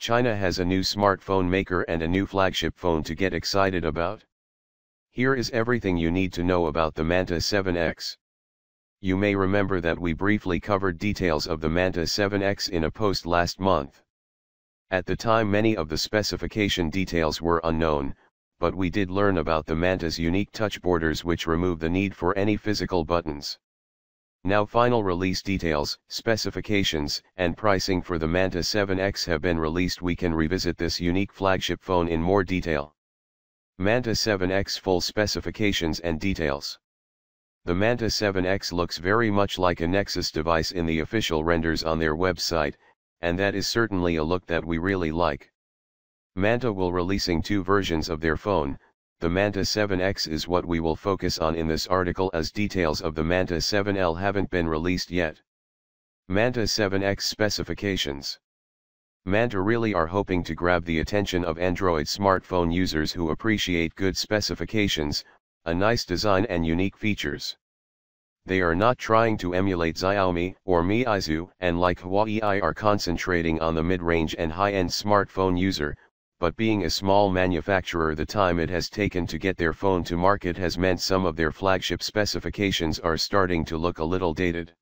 China has a new smartphone maker and a new flagship phone to get excited about. Here is everything you need to know about the Manta 7X. You may remember that we briefly covered details of the Manta 7X in a post last month. At the time many of the specification details were unknown, but we did learn about the Manta's unique touch borders which remove the need for any physical buttons. Now final release details, specifications, and pricing for the Manta 7X have been released. We can revisit this unique flagship phone in more detail. Manta 7X full specifications and details. The Manta 7X looks very much like a Nexus device in the official renders on their website, and that is certainly a look that we really like. Manta will releasing two versions of their phone. The Manta 7X is what we will focus on in this article as details of the Manta 7L haven't been released yet. Manta 7X specifications. Manta really are hoping to grab the attention of Android smartphone users who appreciate good specifications, a nice design and unique features. They are not trying to emulate Xiaomi or Meizu and like Huawei are concentrating on the mid-range and high-end smartphone user, but being a small manufacturer the time it has taken to get their phone to market has meant some of their flagship specifications are starting to look a little dated.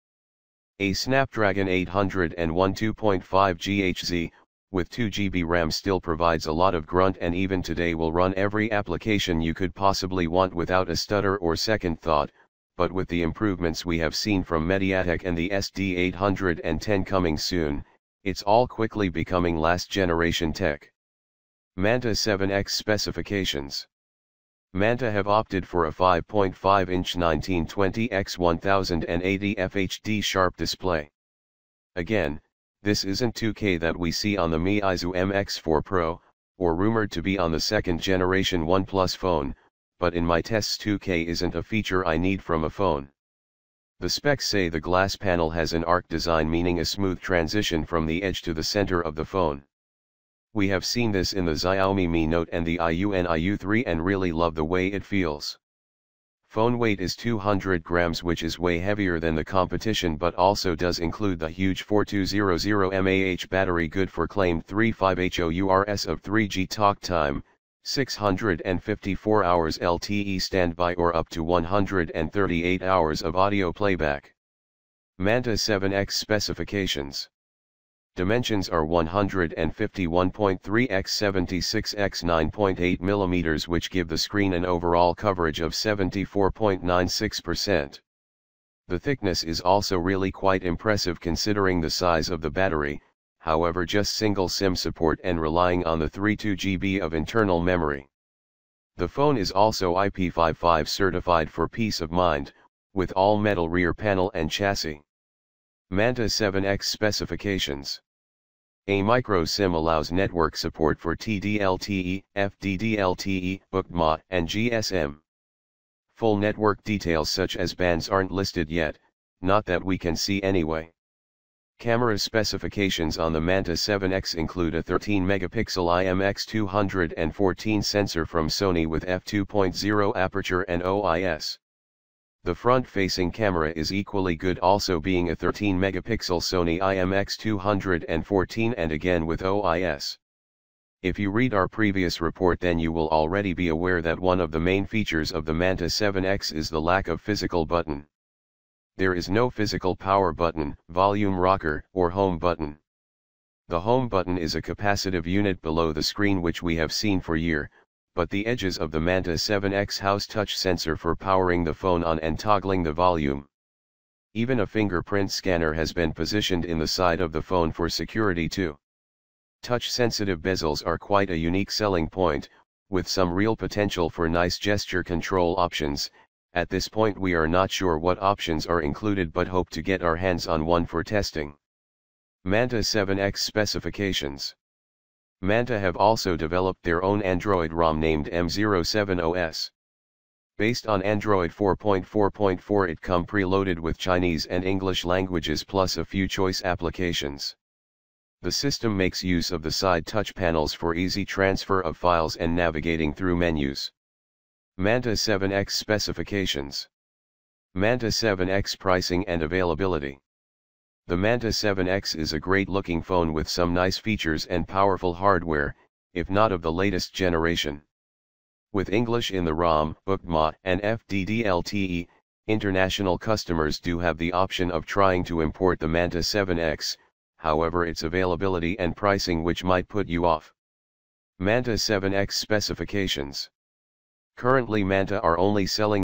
A Snapdragon 801 2.5 GHz, with 2 GB RAM still provides a lot of grunt and even today will run every application you could possibly want without a stutter or second thought, but with the improvements we have seen from MediaTek and the SD810 coming soon, it's all quickly becoming last generation tech. Manta 7X specifications. Manta have opted for a 5.5-inch 1920x1080 FHD sharp display. Again, this isn't 2K that we see on the Meizu MX4 Pro, or rumored to be on the second generation OnePlus phone, but in my tests 2K isn't a feature I need from a phone. The specs say the glass panel has an arc design, meaning a smooth transition from the edge to the center of the phone. We have seen this in the Xiaomi Mi Note and the IU3 and really love the way it feels. Phone weight is 200 grams, which is way heavier than the competition, but also does include the huge 4200 mAh battery, good for claimed 35 hours of 3G talk time, 654 hours LTE standby or up to 138 hours of audio playback. Manta 7X specifications. Dimensions are 151.3 x 76 x 9.8 mm, which give the screen an overall coverage of 74.96%. The thickness is also really quite impressive considering the size of the battery, however just single SIM support and relying on the 32 GB of internal memory. The phone is also IP55 certified for peace of mind, with all metal rear panel and chassis. Manta 7X specifications. A micro SIM allows network support for TD-LTE, FDD-LTE, UCMA, and GSM. Full network details such as bands aren't listed yet, not that we can see anyway. Camera specifications on the Manta 7X include a 13-megapixel IMX214 sensor from Sony with f2.0 aperture and OIS. The front-facing camera is equally good, also being a 13-megapixel Sony IMX214 and again with OIS. If you read our previous report, then you will already be aware that one of the main features of the Manta 7X is the lack of physical button. There is no physical power button, volume rocker, or home button. The home button is a capacitive unit below the screen which we have seen for years, but the edges of the Manta 7X house touch sensor for powering the phone on and toggling the volume. Even a fingerprint scanner has been positioned in the side of the phone for security too. Touch-sensitive bezels are quite a unique selling point, with some real potential for nice gesture control options. At this point we are not sure what options are included but hope to get our hands on one for testing. Manta 7X specifications. Manta have also developed their own Android ROM named M07OS. Based on Android 4.4.4, it come preloaded with Chinese and English languages plus a few choice applications. The system makes use of the side touch panels for easy transfer of files and navigating through menus. Manta 7X specifications. Manta 7X pricing and availability. The Manta 7X is a great looking phone with some nice features and powerful hardware, if not of the latest generation. With English in the ROM, UCMA, and FDD-LTE, international customers do have the option of trying to import the Manta 7X, however its availability and pricing which might put you off. Manta 7X specifications. Currently Manta are only selling